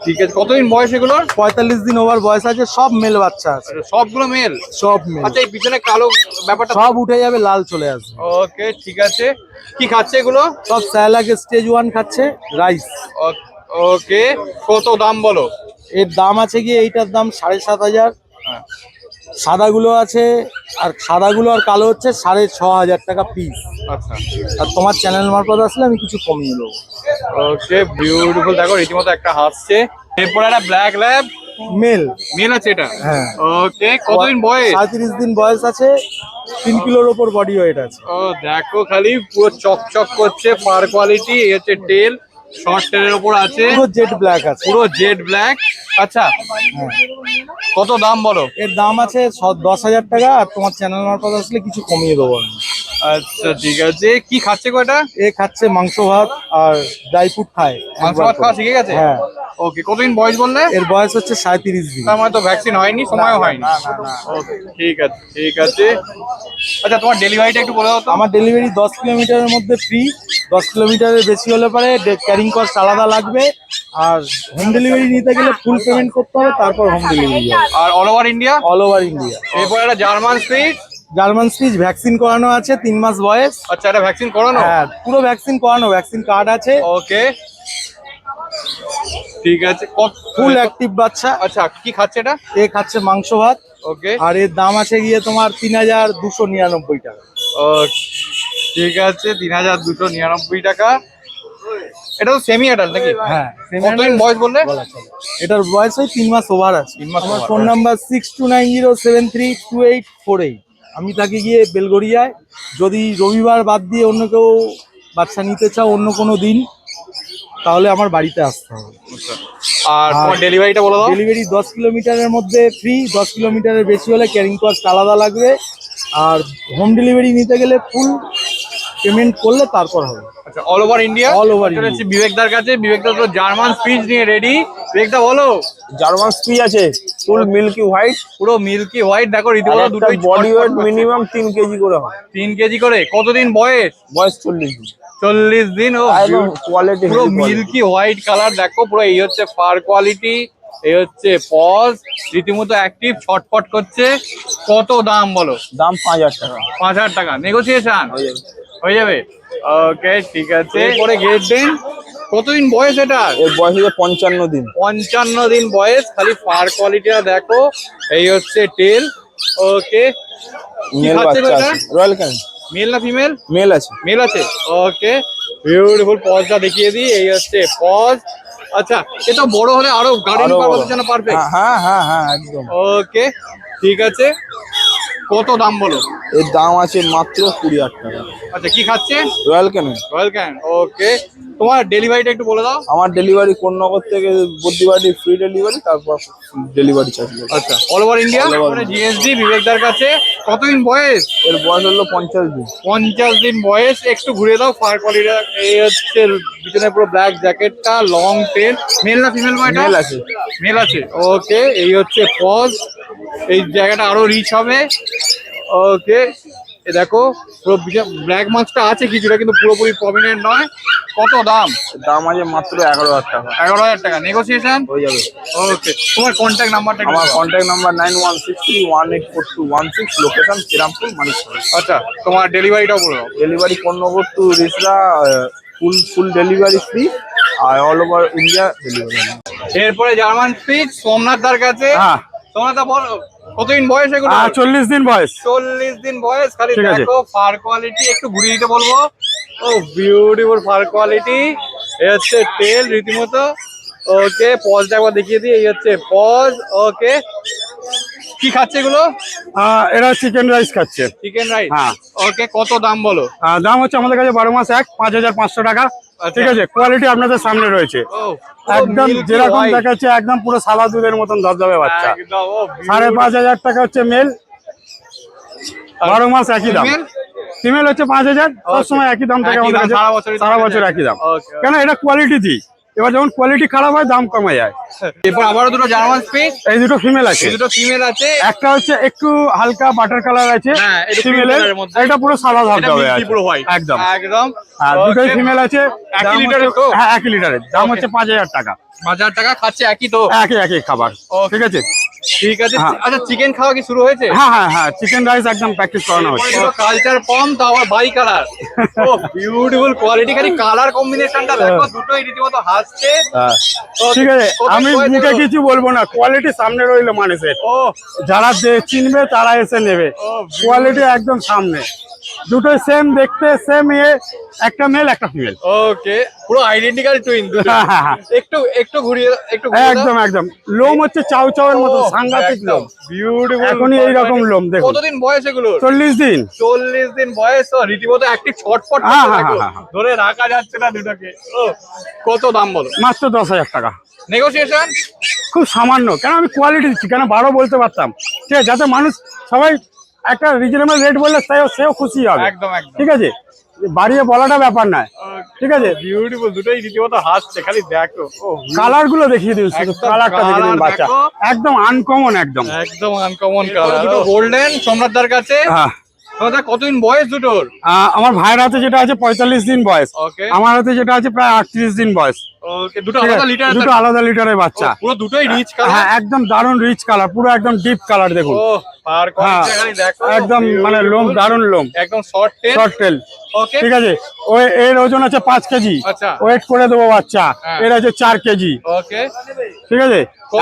ঠিক আছে, কতদিন বয়স এগুলোর? 45 দিন ওভার বয়স আছে, সব মেল বাচ্চা আছে। আচ্ছা, সবগুলো মেল? সব মেল। আচ্ছা, এই পিছনে কালো ব্যাপারটা? সব উঠে যাবে, লাল চলে আসবে। ওকে, ঠিক আছে, কি খাচ্ছে এগুলো? সব স্যালাড স্টেজ 1 খাচ্ছে, রাইস। ওকে, কত দাম বলো? এর দাম আছে গিয়ে, এইটার দাম 7,500। হ্যাঁ। সাদাগুলো আছে, আর সাদাগুলো আর কালো হচ্ছে 6,500 টাকা পিস। আচ্ছা, আর তোমার চ্যানেল মারফত আসলে আমি কিছু কমিয়ে দেবো। ওকে, বিউটিফুল, দেখো রীতিমতো একটা হাসছে। এরপর একটা ব্ল্যাক ল্যাব মেল। মেল আছে এটা? হ্যাঁ। ওকে, কতদিন বয়স? 37 দিন বয়স আছে, 3 কিলোর ওপর বডি ওয়েট আছে। ও দেখো খালি, পুরো চকচক করছে, ফার কোয়ালিটি। এই হচ্ছে টেল, শর্ট টেলের ওপর আছে, পুরো জেড ব্ল্যাক আছে। পুরো জেড ব্ল্যাক। আচ্ছা, হ্যাঁ। কত দাম বলো? এর দাম আছে 10,000 টাকা। আর তোমার চ্যানেল মারফত আসলে কিছু কমিয়ে দেবো আমি। আচ্ছা ঠিক আছে, কি খাচ্ছে কয়টা? এ খাচ্ছে মাংস ভাত আর ড্রাই ফ্রুট খায়। মাংস ভাত খাওয়া শিখে গেছে? হ্যাঁ। ওকে, কতদিন বয়স বললে? এর বয়স হচ্ছে 37 দিন। তার মানে তো ভ্যাকসিন হয়নি, সময়ও হয়নি। না, না, না। ওকে ঠিক আছে ঠিক আছে। আচ্ছা তোমার ডেলিভারিটা একটু বলে দাও তো। আমার ডেলিভারি 10 কিলোমিটারের মধ্যে ফ্রি, 10 কিলোমিটারের বেশি হলে পরে ক্যারিং কস্ট আলাদা লাগবে। আর হোম ডেলিভারি নিতে গেলে ফুল পেমেন্ট করতে হবে, তারপর হোম ডেলিভারি হবে আর all over India? All over India. এরপর একটা German Spitz. German Spitz vaccine করানো আছে, 3 মাস বয়স। আচ্ছা, এটা ভ্যাকসিন করানো? হ্যাঁ, পুরো ভ্যাকসিন করানো, ভ্যাকসিন কার্ড আছে। ওকে ঠিক আছে। ফুল অ্যাক্টিভ বাচ্চা। আচ্ছা, কি খাচ্ছে এটা? এ খাচ্ছে মাংস ভাত। ওকে আর এর দাম আছে গিয়ে তোমার 3299 টাকা। ঠিক আছে, 3299 টাকা। এটা তো সেমি অ্যাডাল্ট নাকি? হ্যাঁ, কতদিন বয়স বললে? বলা চলে। এটার বয়স ওই 3 মাস ওভার আছে। 3 মাস আমার over ফোন আছে। নাম্বার 6290732848। আমি থাকি গিয়ে বেলগড়িয়ায়। যদি রবিবার বাদ দিয়ে অন্য কেউ বাচ্চা নিতে চাও অন্য কোনো দিন, তাহলে আমার বাড়িতে আসতে হবে। আর তোমার ডেলিভারিটা বলে দাও। ডেলিভারি 10 কিলোমিটারের মধ্যে ফ্রি, 10 কিলোমিটারের বেশি হলে ক্যারিং কস্ট আলাদা লাগবে। আর হোম ডেলিভারি নিতে গেলে ফুল পেমেন্ট করলে তারপর হবে। আচ্ছা, all over India? All over চলে India। এসেছি বিবেকদার কাছে। বিবেকদা তো জার্মান স্পিচ নিয়ে রেডি। বিবেকদা বলো। জার্মান স্পিচ আছে, ফুল মিল্কি হোয়াইট, পুরো মিল্কি হোয়াইট, দেখো রীতিমতো একটা দুটোই বডি ওয়েট মিনিমাম 3 কেজি করে হয়। 3 কেজি করে। কতদিন বয়স? বয়স 40 দিন। 40 দিন। ও একদম কোয়ালিটি, পুরো মিল্কি হোয়াইট কালার, দেখো পুরো। এই হচ্ছে ফার কোয়ালিটি, এই হচ্ছে পজ, রীতিমতো অ্যাক্টিভ, ছটফট করছে। কত দাম বলো? দাম 5000 টাকা। 5000 টাকা নেগোসিয়েশন হয়ে যাবে। ওকে ঠিক আছে। এরপরে গ্রেট ডেন, কতদিন বয়স এটা? এর বয়স হচ্ছে 55 দিন। 55 দিন বয়স। খালি ফার কোয়ালিটিটা দেখো। এই হচ্ছে টেল। ওকে, মেল খাচ্ছে বাচ্চা এটা? আছে, রয়্যাল ক্যান। মেল না ফিমেল? মেল আছে। মেল আছে। ওকে, বিউটিফুল। পজটা দেখিয়ে দিই, এই হচ্ছে পজ। আচ্ছা, এটা বড় হলে আরো গার্ডেন আরো বড়। পারপাসের জন্য পারফেক্ট। হ্যাঁ হ্যাঁ হ্যাঁ একদম। ওকে ঠিক আছে। কত দাম বলো? এর দাম আছে মাত্র 20000 টাকা। আচ্ছা, কি খাচ্ছে? Royal Canin. Royal Canin. Okay, তোমার ডেলিভারিটা একটু বলে দাও। আমার ডেলিভারি কোন নগর থেকে বুধবারই ফ্রি ডেলিভারি, তারপর ডেলিভারি চার্জ। আচ্ছা, all over India. All over মানে India। জিএসডি বিবেকদার কাছে। কতদিন বয়স? এর বয়স হলো 50 দিন। 50 দিন বয়স। একটু ঘুরে দাও ফার কোয়ালিটিটা। এই হচ্ছে পিছনে পুরো ব্ল্যাক জ্যাকেটটা, লং টেল। মেল না ফিমেল? মেল আছে। মেল আছে। ওকে, এই হচ্ছে পজ। এই জায়গাটা আরো রিচ হবে। ওকে, এ দেখো পুরো ব্ল্যাক মার্কসটা আছে কিছুটা, কিন্তু পুরোপুরি প্রমিনেন্ট নয়। কত দাম? এর দাম আছে মাত্র 11000 টাকা। 11000 টাকা নেগোসিয়েশন হয়ে যাবে। ওকে, তোমার কন্ট্যাক্ট নাম্বারটা? আমার contact number 9163184216, location Srirampur, Manikpur. আচ্ছা, তোমার ডেলিভারিটাও বলো। Delivery Konnagar to Rishra, full delivery free, আর অল ওভার ইন্ডিয়া ডেলিভারি। এরপরে জার্মান স্পিচ সোমনাথ দার কাছে। হ্যাঁ। সোমনাথ দা বলো, কতদিন বয়স এগুলো? 40 দিন বয়স। 40 দিন বয়স। খালি ঠিক আছে। দেখো ফার কোয়ালিটি, একটু ঘুরিয়ে দিতে বলবো। ও বিউটিফুল ফার কোয়ালিটি। এই হচ্ছে টেল রীতিমতো। ওকে, পজটা একবার দেখিয়ে দিই। এই হচ্ছে পজ। ওকে, কি খাচ্ছে এগুলো? এরা চিকেন রাইস খাচ্ছে। Chicken rice. হ্যাঁ। ওকে, কত দাম বলো? দাম হচ্ছে আমাদের কাছে 12 মাস 5500 টাকা। আচ্ছা। ঠিক আছে, কোয়ালিটি আপনাদের সামনে রয়েছে। ও, একদম যেরকম দেখাচ্ছে একদম পুরো সাদা দুধের মতন ধবধবে বাচ্চা। একদম। ও 5500 টাকা হচ্ছে মেল, 12 মাস একই দাম। Female? ফিমেল হচ্ছে 5000। সবসময় একই দাম থাকে একই আমাদের দাম, কাছে, সারা বছরই সারা থাকে। বছর একই দাম। Okay, কেন এটা কোয়ালিটি দিই। এবার যখন কোয়ালিটি খারাপ হয় দাম কমে যায়। এরপর আবারও দুটো জার্মান স্পিচ। এই দুটো ফিমেল আছে, এই দুটো ফিমেল আছে। একটা হচ্ছে একটু হালকা বাটার কালার আছে হ্যাঁ, এটা ফিমেলের, pink colour এর মধ্যে। এটা পুরো সাদা এটা ধবধবে মিল্কি আছে পুরো হোয়াইট। একদম। একদম। আর দুটোই Okay, ফিমেল আছে। একই দাম লিটারের হচ্ছে- তো? হ্যাঁ, একই লিটারের। দাম Okay. হচ্ছে 5000 টাকা। 5000 টাকা। খাচ্ছে একই তো? একই একই খাবার। Okay. ঠিক আছে। ঠিক আছে। হ্যাঁ। আচ্ছা, চিকেন খাওয়া কি শুরু হয়েছে? হ্যাঁ হ্যাঁ হ্যাঁ, চিকেন রাইস একদম প্র্যাকটিস করানো হচ্ছে। কালচার পম, তো আবার বাই কালার। ও বিউটিফুল কোয়ালিটি। খালি কালার কম্বিনেশনটা দেখো, দুটোই রীতিমতো হাসছে। হ্যাঁ, Okay, ঠিক আছে। কত আমি বয়স মুখে এগুলো? কিছু বলবো না, কোয়ালিটি সামনে রইলো মানুষের। ও যারা চিনবে তারা এসে নেবে। কোয়ালিটি একদম সামনে। দুটোই সেম দেখতে, সেম একটা মেল একটা ফিমেল। ওকে, পুরো আইডেন্টিক্যাল টুইন দুটো। একটু একটু ঘুরিয়ে একদম একদম। লোম হচ্ছে চাউ চাউয়ের মতো, সাংঘাতিক লোম। বিউটিফুল। এখনই এইরকম লোম দেখুন। কতদিন বয়স এগুলো? 40 দিন। 40 দিন বয়স। ও রীতিমতো একটি ছটফট হ্যাঁ, করছে হ্যাঁ, দেখো। হ্যাঁ, হ্যাঁ। ধরে রাখা যাচ্ছে না দুটোকে। ও, কত দাম বলো? মাত্র 10000 টাকা। নেগোসিয়েশন? খুব সামান্য, কেন আমি কোয়ালিটি দিচ্ছি, কেন 12 বলতে পারতাম। ঠিক আছে, যাতে মানুষ সবাই একটা রিজনেবল রেট বললে সেও খুশি হবে। একদম একদম ঠিক আছে, বাড়িয়ে বলাটা ব্যাপার নয়। ঠিক আছে, বিউটিফুল, দুটোই রীতিমতো হাসছে, খালি দেখো। কালার গুলো দেখিয়ে দিন, শুধু একদম কালারটা দেখে দিন colour বাচ্চা, দেখো। একদম আনকমন একদম। একদম আনকমন কালার, দুটো গোল্ডেন সম্রাটদার কাছে। হ্যাঁ, দাদা কতদিন বয়স দুটোর? আমার ভাইয়ের হাতে যেটা আছে 45 দিন বয়স, ওকে আমার হাতে যেটা আছে প্রায় 38 দিন বয়স। ওকে, দুটো ঠিক আলাদা আছে? লিটার, দুটো আলাদা লিটারের বাচ্চা। পুরো দুটোই রিচ হ্যাঁ, কালার। একদম দারুণ রিচ কালার, পুরো একদম ডিপ কালার দেখুন। ও পার কোয়ালিটি খালি দেখো, একদম মানে লোম, দারুণ লোম, একদম শর্ট টেল। Short tail. ওকে ঠিক আছে, এর ওজন আছে 5 কেজি, আচ্ছা ওয়েট করে দেবো বাচ্চা। হ্যাঁ। এর আছে 4 কেজি। ওকে ঠিক আছে,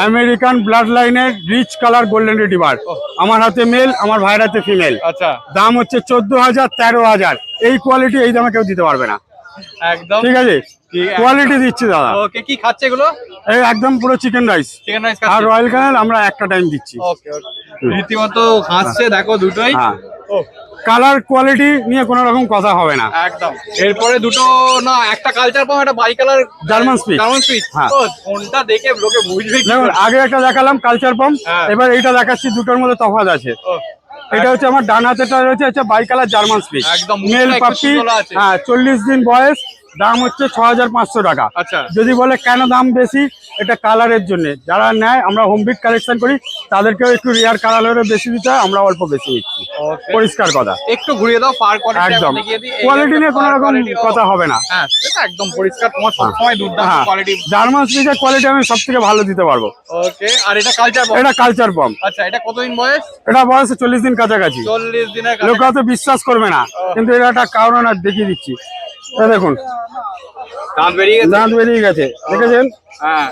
আমেরিকান ব্লাড লাইনের রিচ কালার গোল্ডেন রিট্রিভার। আমার হাতে মেল, আমার ভাইয়ের হাতে ফিমেল। আচ্ছা দাম হচ্ছে 14,000 13,000। এই কোয়ালিটি এই দামে কেউ দিতে পারবে না। একদম ঠিক আছে, ঠিক আছে। কোয়ালিটি দিচ্ছি দাদা। ওকে, কি খাচ্ছে এগুলো? এই একদম পুরো চিকেন রাইস চিকেন রাইস আর খাচ্ছে। রয়্যাল ক্যানেল আমরা একটা টাইম দিচ্ছি। ওকে ওকে, রীতিমতো হাসছে দেখো দুটোই। হ্যাঁ, ও কালার কোয়ালিটি নিয়ে কোনো রকম কথা হবে না। একদম। এরপরে দুটো না, একটা কালচার পাম, একটা bicolour German Spitz। German Spitz. হ্যাঁ। ও কোনটা দেখে লোকে বুঝবে কি দেখুন, করে? আগে একটা দেখালাম কালচার পাম্প, হ্যাঁ। এবার এইটা দেখাচ্ছি, দুটোর মধ্যে তফাৎ আছে। ও, এটা হচ্ছে আমার ডান হাতেটা রয়েছে হচ্ছে বাই কালার জার্মান স্পিচ, একদম, মুখটা মেল একটু পাপি। শীতল আছে। হ্যাঁ, 40 দিন বয়স, দাম হচ্ছে 6,500 টাকা। আচ্ছা যদি বলে কেন দাম বেশি, এটা কালারের জন্য। যারা নেয়, আমরা হোম বিট কালেকশন করি, তাদেরকেও একটু রিয়ার কালারেরও বেশি দিতে হয়, আমরা অল্প বেশি দিচ্ছি। ওকে, পরিষ্কার কথা, একটু ঘুরিয়ে দাও পার কোয়ালিটি একদম দেখিয়ে দিই। এই কোয়ালিটি হচ্ছে নিয়ে কোনো par রকম quality। ও, কথা হবে না। হ্যাঁ এটা একদম পরিষ্কার, তোমার সবসময় দুর্দান্ত হ্যাঁ, কোয়ালিটি। জার্মান স্পিচের কোয়ালিটি আমি সব থেকে ভালো দিতে পারবো। ওকে, আর এটা কালচার পাম। এটা কালচার পাম্প, আচ্ছা, এটা কতদিন বয়স? এটা বয়সে 40 দিন কাছাকাছি। 40 দিনের লোক কাছে। হয়তো বিশ্বাস করবে না, কিন্তু এটা একটা কারণ আর দেখিয়ে দিচ্ছি। এই দেখুন, দাঁত বেরিয়ে গেছে। দাঁত বেরিয়ে গেছে, দেখেছেন? হ্যাঁ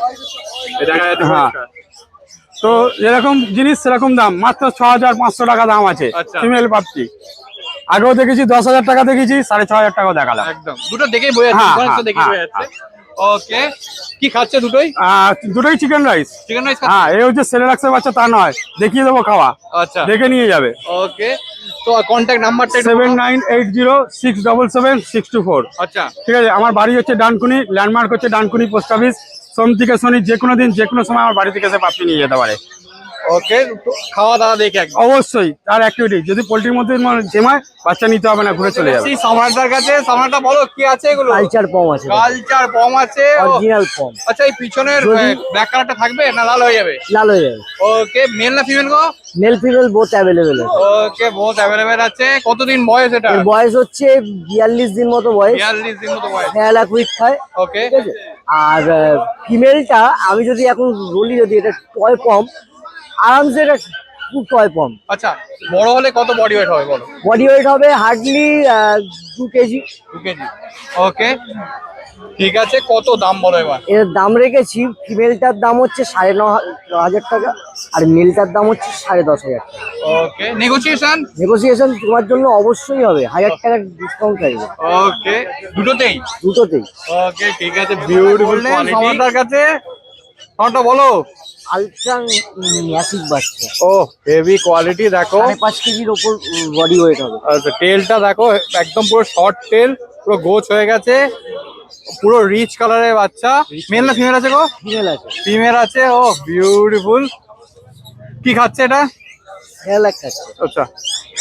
এটা দেখা যাচ্ছে হ্যাঁ। পরিষ্কার। তো যেরকম জিনিস সেরকম দাম, মাত্র 6,500 টাকা দাম আছে আচ্ছা। ফিমেল পাপটি। আগেও দেখেছি 10,000 টাকা দেখেছি, 6,500 টাকাও দেখালাম। একদম, দুটো দেখেই বোঝা যাচ্ছে, হ্যাঁ, difference টা দেখেই বোঝা হ্যাঁ, যাচ্ছে। ওকে, কি খাচ্ছে দুটোই? দুটোই চিকেন রাইস। চিকেন রাইস খাচ্ছে? হ্যাঁ, এই হচ্ছে সেরেলাক্সের বাচ্চা তা নয়, দেখিয়ে দেবো খাওয়া, আচ্ছা দেখে নিয়ে যাবে। ওকে, তো কন্ট্যাক্ট নাম্বারটা একটু বলো। 7980627624। আচ্ছা ঠিক আছে, আমার বাড়ি হচ্ছে ডানকুনি, ল্যান্ডমার্ক হচ্ছে ডানকুনি পোস্ট অফিস। সোম থেকে শনি যে কোনো দিন যে কোনো সময় আমার বাড়ি থেকে এসে পাপড়ি নিয়ে যেতে পারে। ওকে, খাওয়া দাওয়া দেখে একদম। অবশ্যই তার অ্যাক্টিভিটি, যদি পোল্ট্রির মধ্যে জেমায়, বাচ্চা নিতে হবে না, ঘুরে চলে যাবে। সেই সম্রাটদার কাছে, সম্রাটদা বলো কি আছে এগুলো? কালচার পম আছে, কালচার পম আছে। ও, অরিজিনাল পম, আচ্ছা, এই পিছনের যদি- ব্ল্যাক কালারটা থাকবে না লাল হয়ে যাবে? লাল হয়ে যাবে। ওকে, মেল না ফিমেল গো? মেল ফিমেল বোথ অ্যাভেলেবেল আছে। ওকে, বহুত অ্যাভেলেবেল আছে। কতদিন বয়স এটা? এর বয়স হচ্ছে 42 দিন মতো বয়স, 42 দিন মতো বয়স। 1.5 উইক খায়। ওকে ঠিক আছে, আর ফিমেলটা আমি যদি এখন বলি, যদি এটা টয় পম, আরামসে এটা খুব টয় পম। আচ্ছা, বড় হলে কত বডি ওয়েট হবে বলো? বডি ওয়েট হবে হার্ডলি 2 কেজি। 2 কেজি। ওকে ঠিক আছে, কত দাম বলো এবার? এর দাম রেখেছি, ফিমেলটার দাম হচ্ছে 9,500 টাকা, আর মেলটার দাম হচ্ছে 10,500 টাকা। ওকে, নেগোসিয়েশন? নেগোসিয়েশন তোমার জন্য অবশ্যই হবে, 1,000 টাকার ডিসকাউন্ট থাকবে ওকে, দুটোতেই? দুটোতেই। ওকে ঠিক আছে, বিউটিফুল কোয়ালিটি। আমাদের কাছে আমারটা বলো। আলট্রা ম্যাসিভ বাচ্চা, ও হেভি কোয়ালিটি দেখো। 5.5 কেজির ওপর বডি ওয়েট হবে। আচ্ছা, টেলটা দেখো, একদম পুরো শর্ট টেল, পুরো গোছ হয়ে গেছে, পুরো রিচ কালারের বাচ্চা। মেল না ফিমেল আছে গো? ফিমেল আছে, ফিমেল আছে। ও বিউটিফুল। কি খাচ্ছে এটা? 1.5 লাখ আছে। আচ্ছা,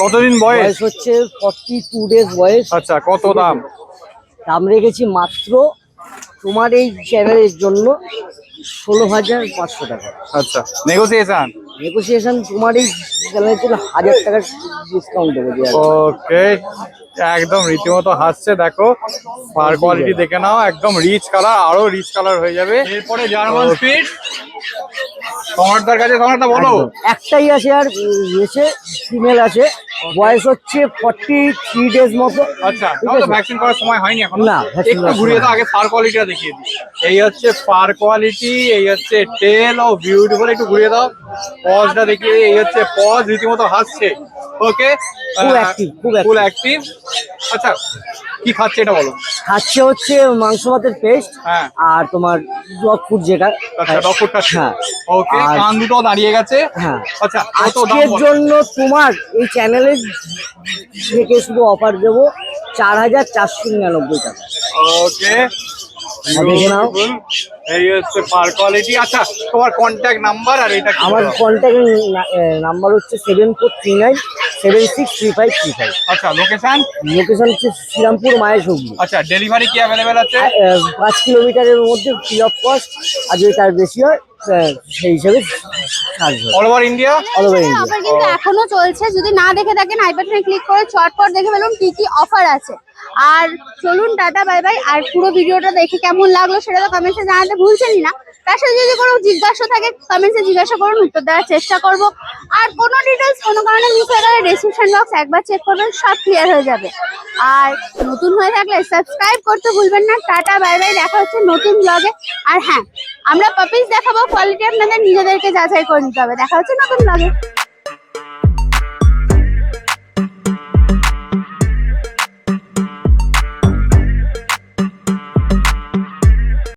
কতদিন বয়স? বয়স হচ্ছে 42 ডেজ বয়স। আচ্ছা, কত দাম? দাম রেখেছি মাত্র তোমার এই চ্যানেলের জন্য 16,500 টাকা। আচ্ছা, নেগোসিয়েশন? নেগোসিয়েশন তোমার এই চ্যানেলের জন্য 1,000 টাকার ডিসকাউন্ট দেবো। ওকে, একদম রীতিমতো হাসছে দেখো, ফার কোয়ালিটি দেখে নাও, একদম রিচ কালার, আরো রিচ কালার হয়ে যাবে। এরপরে জার্মান স্পিড, সম্রাটদার কাছে। সম্রাটদা বলো। একটাই আছে, আর এসে ফিমেল আছে, বয়স হচ্ছে 43 ডেজ মতো। আচ্ছা, ঠিক তাহলে আছে। ভ্যাকসিন করার সময় হয়নি এখন? না, vaccine একটু করার ঘুরিয়ে সময় দাও, আগে ফার কোয়ালিটিটা দেখিয়ে দিই। এই হচ্ছে ফার কোয়ালিটি, এই হচ্ছে টেল, ও বিউটিফুল। একটু ঘুরিয়ে দাও, পজটা দেখিয়ে দিই। এই হচ্ছে পজ, রীতিমতো হাসছে। ওকে, খুব active, খুব active। Full active. আচ্ছা, কি খাচ্ছে এটা বলো? খাচ্ছে হচ্ছে মাংস ভাতের পেস্ট, হ্যাঁ। আর তোমার ডগ ফুড যেটা। আচ্ছা, ডক্টর খাচ্ছে। হ্যাঁ। ওকে, আর- কান দুটো দাঁড়িয়ে গেছে। হ্যাঁ। আচ্ছা, কত দাম আজকের বলো? জন্য তোমার এই চ্যানেলের থেকে শুধু অফার দেবো 4,499 টাকা। ওকে, দেখে নাও। এই হচ্ছে পার কোয়ালিটি। আচ্ছা তোমার কন্ট্যাক্ট নাম্বার আর এটা কি আমার বলো? কন্ট্যাক্ট নাম্বার হচ্ছে 7439 753535। আচ্ছা লোকেশন? লোকেশন হচ্ছে শ্রীরামপুর মায়ের সবজি। আচ্ছা ডেলিভারি কি অ্যাভেলেবেল আছে? 5 কিলোমিটারের মধ্যে ফ্রি অফ কস্ট, আর যদি তার বেশি হয় সেই হিসাবে চার্জ হয় all over India? All over India. Offer কিন্তু এখনো চলছে, যদি না দেখে থাকেন আই বাটনে ক্লিক করে চটপট দেখে ফেলুন কি কি অফার আছে। আর চলুন টাটা বাই বাই। আর পুরো ভিডিওটা দেখে কেমন লাগলো সেটা তো কমেন্টে জানাতে ভুলছেনই না। তার সাথে যদি কোনো জিজ্ঞাসা থাকে কমেন্টে জিজ্ঞাসা করুন, উত্তর দেওয়ার চেষ্টা করব। আর কোনো ডিটেলস কোনো কারণে মিস হয়ে গেলে ডেসক্রিপশন বক্স একবার চেক করবেন, সব ক্লিয়ার হয়ে যাবে। আর নতুন হয়ে থাকলে সাবস্ক্রাইব করতে ভুলবেন না। টাটা বাই বাই, দেখা হচ্ছে নতুন ব্লগে। আর হ্যাঁ, আমরা পাপিস দেখাবো, কোয়ালিটি আপনাদের নিজেদেরকে যাচাই করে নিতে হবে। দেখা হচ্ছে নতুন ব্লগে।